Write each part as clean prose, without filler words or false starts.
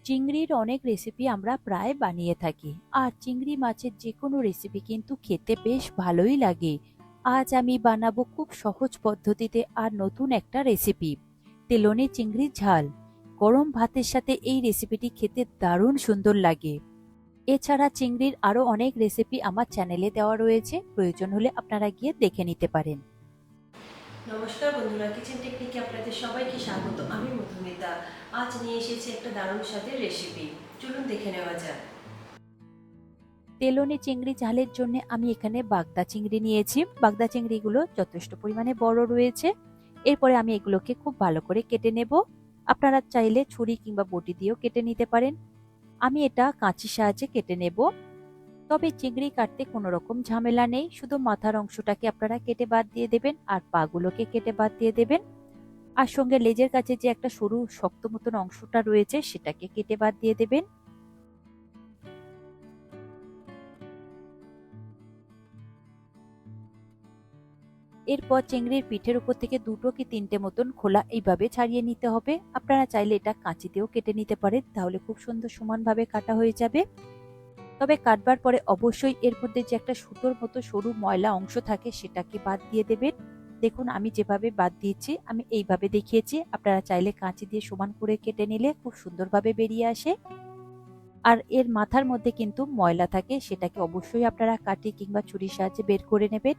চিংড়ির অনেক রেসিপি আমরা প্রায় বানিয়ে থাকি, আর চিংড়ি মাছের যে কোনো রেসিপি কিন্তু খেতে বেশ ভালোই লাগে। আজ আমি বানাবো খুব সহজ পদ্ধতিতে আর নতুন একটা রেসিপি, তেলনে চিংড়ির ঝাল। গরম ভাতের সাথে এই রেসিপিটি খেতে দারুণ সুন্দর লাগে। এছাড়া চিংড়ির আরো অনেক রেসিপি আমার চ্যানেলে দেওয়া রয়েছে, প্রয়োজন হলে আপনারা গিয়ে দেখে নিতে পারেন। নমস্কার বন্ধুরা, কিচেন টেকনিকে আপনাদের সবাইকে স্বাগত। আমি মধুমিতা। আজ নিয়ে এসেছি একটা দারুণ স্বাদের রেসিপি। চলুন দেখে নেওয়া যাক। তেলনে চিংড়ি ঝালের জন্য আমি এখানে বাগদা চিংড়ি নিয়েছি। বাগদা চিংড়িগুলো যথেষ্ট পরিমাণে বড় রয়েছে। এরপরে আমি এগুলোকে খুব ভালো করে কেটে নেব। আপনারা চাইলে ছুরি কিংবা বটি দিয়েও কেটে নিতে পারেন। আমি এটা কাঁচির সাহায্যে কেটে নেব। তবে চিংড়ি কাটতে কোনো রকম ঝামেলা নেই, শুধু মাথার অংশটাকে আপনারা কেটে বাদ দিয়ে দেবেন আর পাগুলোকে কেটে বাদ দিয়ে দেবেন। আর সঙ্গে লেজের কাছে যে একটা সরু শক্ত মতন অংশটা রয়েছে সেটাকে কেটে বাদ দিয়ে দেবেন। এরপর চিংড়ির পিঠের উপর থেকে দুটো কি তিনটে মতন খোলা এইভাবে ছাড়িয়ে নিতে হবে। আপনারা চাইলে এটা কাঁচিতেও কেটে নিতে পারেন, তাহলে খুব সুন্দর সমানভাবে কাটা হয়ে যাবে। তবে কাটবার পরে অবশ্যই এর মধ্যে যে একটা সুতোর মতো সরু ময়লা অংশ থাকে সেটাকে বাদ দিয়ে দেবেন। দেখুন আমি যেভাবে বাদ দিয়েছি আমি এইভাবে দেখিয়েছি, আপনারা চাইলে কাঁচি দিয়ে সমান করে কেটে নিলে খুব সুন্দরভাবে বেরিয়ে আসে। আর এর মাথার মধ্যে কিন্তু ময়লা থাকে, সেটাকে অবশ্যই আপনারা কাটি কিংবা ছুরির সাহায্যে বের করে নেবেন।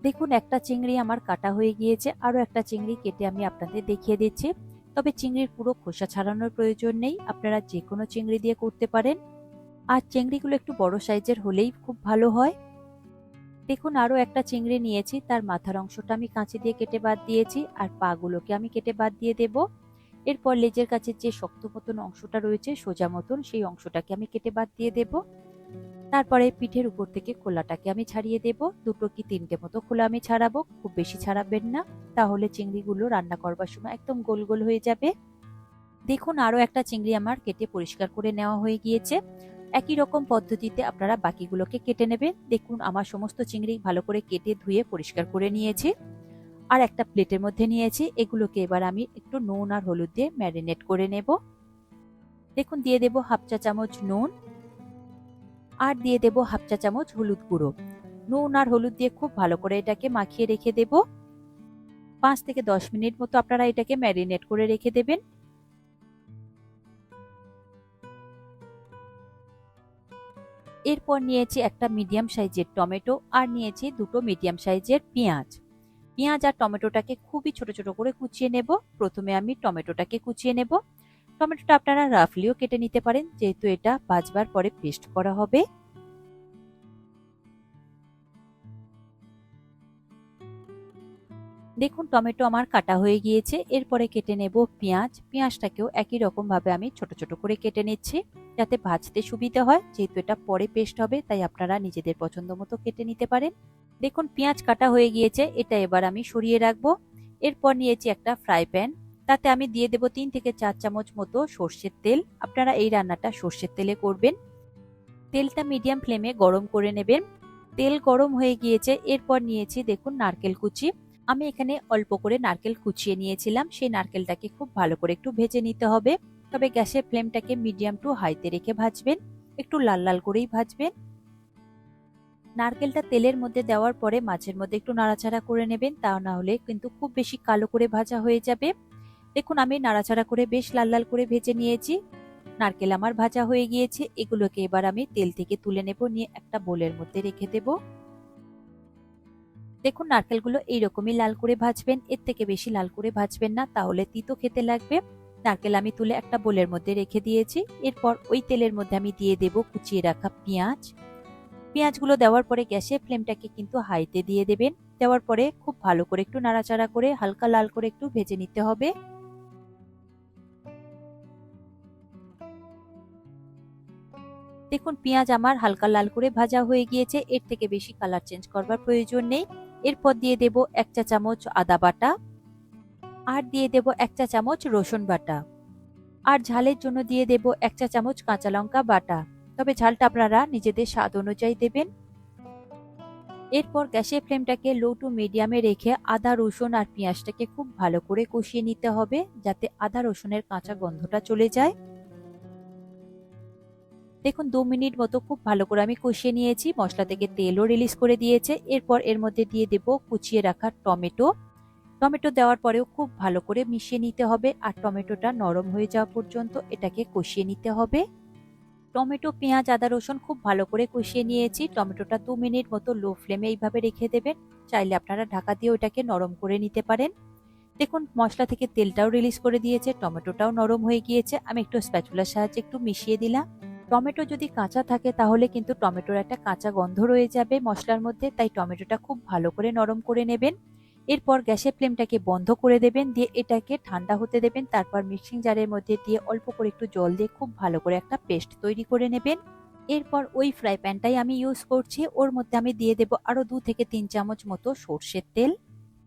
দেখুন একটা চিংড়ি আমার কাটা হয়ে গিয়েছে, আরো একটা চিংড়ি কেটে আমি আপনাদের দেখিয়ে দিচ্ছি। তবে চিংড়ির পুরো খোসা ছাড়ানোর প্রয়োজন নেই, আপনারা যে কোনো চিংড়ি দিয়ে করতে পারেন। আর চিংড়িগুলো একটু বড় সাইজের হলেই খুব ভালো হয়। দেখুন আরো একটা চিংড়ি নিয়েছি, তার মাথার অংশটা আমি কাঁচি দিয়ে কেটে বাদ দিয়েছি আর পা গুলোকে আমি কেটে বাদ দিয়ে দেব। এরপর লেজের কাছে যে শক্ত মতন অংশটা রয়েছে সোজা মতন, সেই অংশটাকে আমি কেটে বাদ দিয়ে দেব। তারপরে পিঠের উপর থেকে খোলাটাকে আমি ছাড়িয়ে দেব। দুটো কি তিনটে মতো খোলা আমি ছাড়াবো, খুব বেশি ছাড়াবেন না, তাহলে চিংড়িগুলো রান্না করবার সময় একদম গোল গোল হয়ে যাবে। দেখুন আরো একটা চিংড়ি আমার কেটে পরিষ্কার করে নেওয়া হয়ে গিয়েছে। একই রকম পদ্ধতিতে আপনারা বাকিগুলোকে কেটে নেবেন। দেখুন আমার সমস্ত চিংড়ি ভালো করে কেটে ধুয়ে পরিষ্কার করে নিয়েছি আর একটা প্লেটের মধ্যে নিয়েছি। এগুলোকে এবার আমি একটু নুন আর হলুদ দিয়ে ম্যারিনেট করে নেব। দেখুন দিয়ে দেব হাফ চা চামচ নুন আর দিয়ে দেব হাফ চা চামচ হলুদ গুঁড়ো। নুন আর হলুদ দিয়ে খুব ভালো করে এটাকে মাখিয়ে রেখে দেব। 5 থেকে 10 মিনিট মতো আপনারা এটাকে ম্যারিনেট করে রেখে দেবেন। এরপর নিয়েছি একটা মিডিয়াম সাইজের টমেটো আর নিয়েছি দুটো মিডিয়াম সাইজের পেঁয়াজ। পেঁয়াজ আর টমেটোটাকে খুবই ছোট ছোট করে কুচিয়ে নেব। প্রথমে আমি টমেটোটাকে কুচিয়ে নেব। টমেটোটা আপনারা রাফলিও কেটে নিতে পারেন, যেহেতু এটা ভাজবার পরে পেস্ট করা হবে। দেখুন টমেটো আমার কাটা হয়ে গিয়েছে। এরপরে কেটে নেব পেঁয়াজ। পেঁয়াজটাকেও একই রকম ভাবে আমি ছোট ছোট করে কেটে নিচ্ছি, যাতে ভাজতে সুবিধা হয়। যেহেতু এটা পরে পেস্ট হবে তাই আপনারা নিজেদের পছন্দ মতো কেটে নিতে পারেন। দেখুন পেঁয়াজ কাটা হয়ে গিয়েছে, এটা এবার আমি সরিয়ে রাখবো। এরপর নিয়েছি একটা ফ্রাই প্যান, তাতে আমি দিয়ে দেব 3 থেকে 4 চামচ মতো সর্ষের তেল। আপনারা এই রান্নাটা সর্ষের তেলে করবেন। তেলটা মিডিয়াম ফ্লেমে গরম করে নেবেন। তেল গরম হয়ে গিয়েছে, এরপর নিয়েছি দেখুন নারকেল কুচি। আমি এখানে অল্প করে নারকেল কুচিয়ে নিয়েছিলাম, সেই নারকেলটাকে খুব ভালো করে একটু ভেজে নিতে হবে। তবে গ্যাসের ফ্লেমটাকে মিডিয়াম টু হাইতে রেখে ভাজবেন, একটু লাল লাল করেই ভাজবেন। নারকেলটা তেলের মধ্যে দেওয়ার পরে মাঝের মধ্যে একটু নাড়াচাড়া করে নেবেন, তা না হলে কিন্তু খুব বেশি কালো করে ভাজা হয়ে যাবে। দেখুন আমি নাড়াচাড়া করে বেশ লাল লাল করে ভেজে নিয়েছি। নারকেল আমার ভাজা হয়ে গিয়েছে, এগুলোকে এবার আমি তেল থেকে তুলে নেব, নিয়ে একটা বোলের মধ্যে রেখে দেব। দেখুন নারকেলগুলো এইরকমই লাল করে ভাজবেন, এর থেকে বেশি লাল করে ভাজবেন না, তাহলে তিতো খেতে লাগবে। নারকেল আমি তুলে একটা বোলের মধ্যে রেখে দিয়েছি। এরপর ওই তেলের মধ্যে আমি দিয়ে দেব কুচিয়ে রাখা পেঁয়াজ। পেঁয়াজগুলো দেওয়ার পরে গ্যাসের ফ্লেমটাকে কিন্তু হাইতে দিয়ে দেবেন। দেওয়ার পরে খুব ভালো করে একটু নাড়াচাড়া করে হালকা লাল করে একটু ভেজে নিতে হবে। দেখুন পেঁয়াজ আমার হালকা লাল করে ভাজা হয়ে গিয়েছে, এর থেকে বেশি কালার চেঞ্জ করবার প্রয়োজন নেই। এরপর দিয়ে দেব 1 চা চামচ আদা বাটা আর দিয়ে দেব 1 চা চামচ রসুন বাটা। আর ঝালের জন্য দিয়ে দেব 1 চা চামচ কাঁচা লঙ্কা বাটা। তবে ঝালটা আপনারা নিজেদের স্বাদ অনুযায়ী দেবেন। এরপর গ্যাসের ফ্লেমটাকে লো টু মিডিয়ামে রেখে আদা রসুন আর পেঁয়াজটাকে খুব ভালো করে কষিয়ে নিতে হবে, যাতে আদা রসুনের কাঁচা গন্ধটা চলে যায়। দেখুন 2 মিনিট মতো খুব ভালো করে আমি কষিয়ে নিয়েছি, মশলা থেকে তেলও রিলিজ করে দিয়েছে। এরপর এর মধ্যে দিয়ে দেব কুচিয়ে রাখা টমেটো। টমেটো দেওয়ার পরেও খুব ভালো করে মিশিয়ে নিতে হবে আর টমেটোটা নরম হয়ে যাওয়া পর্যন্ত এটাকে কষিয়ে নিতে হবে। টমেটো, পেঁয়াজ, আদা, রসুন খুব ভালো করে কষিয়ে নিয়েছি। টমেটোটা 2 মিনিট মতো লো ফ্লেমে এইভাবে রেখে দেবেন। চাইলে আপনারা ঢাকা দিয়ে ওটাকে নরম করে নিতে পারেন। দেখুন মশলা থেকে তেলটাও রিলিজ করে দিয়েছে, টমেটোটাও নরম হয়ে গিয়েছে। আমি একটু স্প্যাচুলার সাহায্যে একটু মিশিয়ে দিলাম। টমেটো যদি কাঁচা থাকে তাহলে কিন্তু টমেটোর একটা কাঁচা গন্ধ রয়ে যাবে মশলার মধ্যে, তাই টমেটোটা খুব ভালো করে নরম করে নেবেন। এরপর গ্যাসের ফ্লেমটাকে বন্ধ করে দেবেন, দিয়ে এটাকে ঠান্ডা হতে দেবেন। তারপর মিক্সিং জারের মধ্যে দিয়ে অল্প করে একটু জল দিয়ে খুব ভালো করে একটা পেস্ট তৈরি করে নেবেন। এরপর ওই ফ্রাই প্যানটাই আমি ইউজ করছি, ওর মধ্যে আমি দিয়ে দেব আরো 2 থেকে 3 চামচ মতো সর্ষের তেল।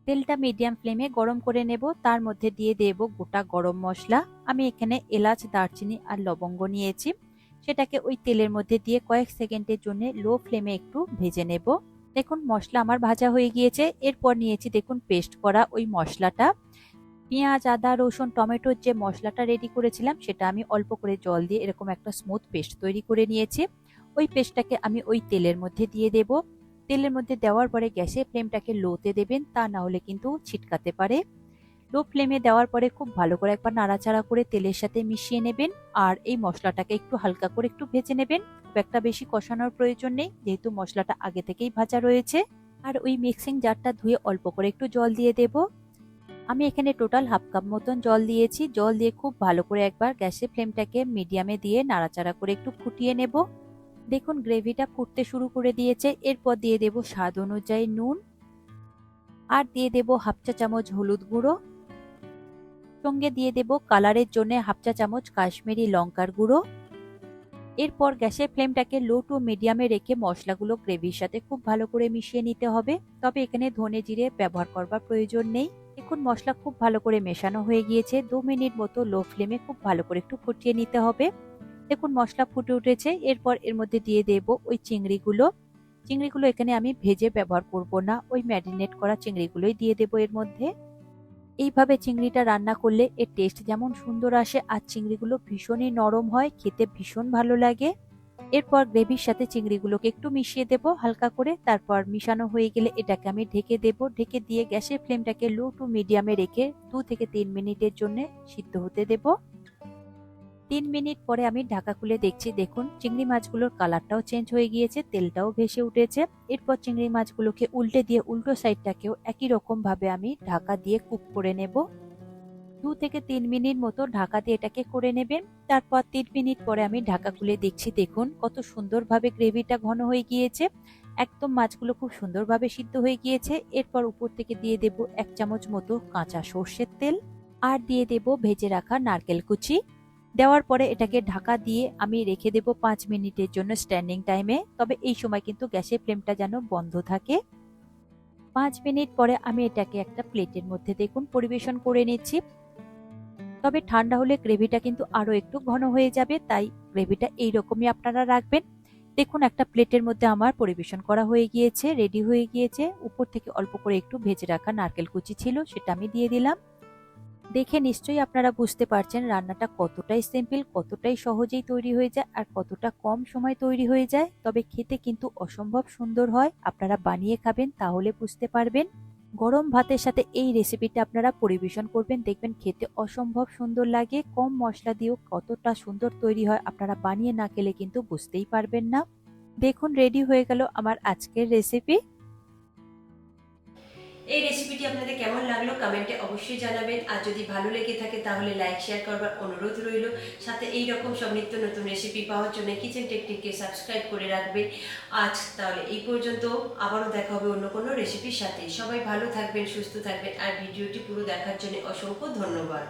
তেলটা মিডিয়াম ফ্লেমে গরম করে নেব। তার মধ্যে দিয়ে দেব গোটা গরম মশলা। আমি এখানে এলাচ, দারচিনি আর লবঙ্গ নিয়েছি, সেটাকে ওই তেলের মধ্যে দিয়ে কয়েক সেকেন্ডের জন্য লো ফ্লেমে একটু ভেজে নেব। দেখুন মশলা আমার ভাজা হয়ে গিয়েছে। এরপর নিয়েছি দেখুন পেস্ট করা ওই মশলাটা। পেঁয়াজ, আদা, রসুন, টমেটোর যে মশলাটা রেডি করেছিলাম সেটা আমি অল্প করে জল দিয়ে এরকম একটা স্মুথ পেস্ট তৈরি করে নিয়েছি। ওই পেস্টটাকে আমি ওই তেলের মধ্যে দিয়ে দেব। তেলের মধ্যে দেওয়ার পরে গ্যাসের ফ্লেমটাকে লোতে দেবেন, তা না হলে কিন্তু ছিটকাতে পারে। লো ফ্লেমে দেওয়ার পরে খুব ভালো করে একবার নাড়াচাড়া করে তেলের সাথে মিশিয়ে নেবেন। আর এই মশলাটাকে একটু হালকা করে একটু ভেজে নেবেন, খুব একটা বেশি কষানোর প্রয়োজন নেই যেহেতু মশলাটা আগে থেকেই ভাজা রয়েছে। আর ওই মিক্সিং জারটা ধুয়ে অল্প করে একটু জল দিয়ে দেব। আমি এখানে টোটাল হাফ কাপ মতন জল দিয়েছি। জল দিয়ে খুব ভালো করে একবার গ্যাসের ফ্লেমটাকে মিডিয়ামে দিয়ে নাড়াচাড়া করে একটু ফুটিয়ে নেব। দেখুন গ্রেভিটা ফুটতে শুরু করে দিয়েছে। এরপর দিয়ে দেব স্বাদ অনুযায়ী নুন, আর দিয়ে দেব হাফ চা চামচ হলুদ গুঁড়ো, সঙ্গে দিয়ে দেব কালারের জন্য হাফ চা চামচ কাশ্মীরি লঙ্কার গুঁড়ো। এরপর গ্যাসের ফ্লেমটাকে লো টু মিডিয়ামে রেখে মশলাগুলো গ্রেভির সাথে খুব ভালো করে মিশিয়ে নিতে হবে। তবে এখানে ধনে জিরে ব্যবহার করবার প্রয়োজন নেই। দেখুন মশলা খুব ভালো করে মেশানো হয়ে গিয়েছে। 2 মিনিট মতো লো ফ্লেমে খুব ভালো করে একটু ফুটিয়ে নিতে হবে। দেখুন মশলা ফুটে উঠেছে। এরপর এর মধ্যে দিয়ে দেব ওই চিংড়িগুলো। চিংড়িগুলো এখানে আমি ভেজে ব্যবহার করব না, ওই ম্যারিনেট করা চিংড়িগুলোই দিয়ে দেব এর মধ্যে। এইভাবে চিংড়িটা রান্না করলে এর টেস্ট যেমন সুন্দর আসে আর চিংড়িগুলো ভীষণই নরম হয়, খেতে ভীষণ ভালো লাগে। এরপর গ্রেভির সাথে চিংড়িগুলোকে একটু মিশিয়ে দেব হালকা করে। তারপর মিশানো হয়ে গেলে এটাকে আমি ঢেকে দেব। ঢেকে দিয়ে গ্যাসের ফ্লেমটাকে লো টু মিডিয়ামে রেখে 2 থেকে 3 মিনিটের জন্য সিদ্ধ হতে দেব। 3 মিনিট পরে আমি ঢাকা খুলে দেখছি, দেখুন চিংড়ি মাছগুলোর কালারটাও চেঞ্জ হয়ে গিয়েছে, তেলটাও ভেসে উঠেছে। এরপর চিংড়ি মাছগুলোকে উল্টে দিয়ে উল্টো সাইডটাকেও একই রকম ভাবে আমি ঢাকা দিয়ে কুক করে নেব। 2 থেকে 3 মিনিট মতো ঢাকা দিয়ে এটাকে করে নেবেন। তারপর 3 মিনিট পরে আমি ঢাকা খুলে দেখছি, দেখুন কত সুন্দরভাবে গ্রেভিটা ঘন হয়ে গিয়েছে। একদম মাছগুলো খুব সুন্দরভাবে সিদ্ধ হয়ে গিয়েছে। এরপর উপর থেকে দিয়ে দেব 1 চামচ মতো কাঁচা সর্ষের তেল, আর দিয়ে দেব ভেজে রাখা নারকেল কুচি। দেওয়ার পরে এটাকে ঢাকা দিয়ে আমি রেখে দেব 5 মিনিটের জন্য স্ট্যান্ডিং টাইমে। তবে এই সময় কিন্তু গ্যাসের ফ্লেমটা যেন বন্ধ থাকে। 5 মিনিট পরে আমি এটাকে একটা প্লেটের মধ্যে দেখুন পরিবেশন করে নিচ্ছি। তবে ঠান্ডা হলে গ্রেভিটা কিন্তু আরো একটু ঘন হয়ে যাবে, তাই গ্রেভিটা এইরকমই আপনারা রাখবেন। দেখুন একটা প্লেটের মধ্যে আমার পরিবেশন করা হয়ে গিয়েছে, রেডি হয়ে গিয়েছে। উপর থেকে অল্প করে একটু ভেজে রাখা নারকেল কুচি ছিল, সেটা আমি দিয়ে দিলাম। দেখে নিশ্চয়ই আপনারা বুঝতে পারছেন রান্নাটা কতটাই সিম্পল, কতটাই সহজেই তৈরি হয়ে যায় আর কতটা কম সময় তৈরি হয়ে যায়। তবে খেতে কিন্তু অসম্ভব সুন্দর হয়। আপনারা বানিয়ে খাবেন তাহলে বুঝতে পারবেন। গরম ভাতের সাথে এই রেসিপিটা আপনারা পরিবেশন করবেন, দেখবেন খেতে অসম্ভব সুন্দর লাগে। কম মশলা দিয়েও কতটা সুন্দর তৈরি হয়, আপনারা বানিয়ে না খেলে কিন্তু বুঝতেই পারবেন না। দেখুন রেডি হয়ে গেল আমার আজকের রেসিপি। এই রেসিপিটি আপনাদের কেমন লাগলো কমেন্টে অবশ্যই জানাবেন। আর যদি ভালো লেগে থাকে তাহলে লাইক শেয়ার করবার অনুরোধ রইল। সাথে এই রকম সব নিত্য নতুন রেসিপি পাওয়ার জন্য কিচেন টেকনিককে সাবস্ক্রাইব করে রাখবেন। আজ তাহলে এই পর্যন্ত, আবারও দেখা হবে অন্য কোনো রেসিপির সাথে। সবাই ভালো থাকবেন, সুস্থ থাকবেন, আর ভিডিওটি পুরো দেখার জন্য অসংখ্য ধন্যবাদ।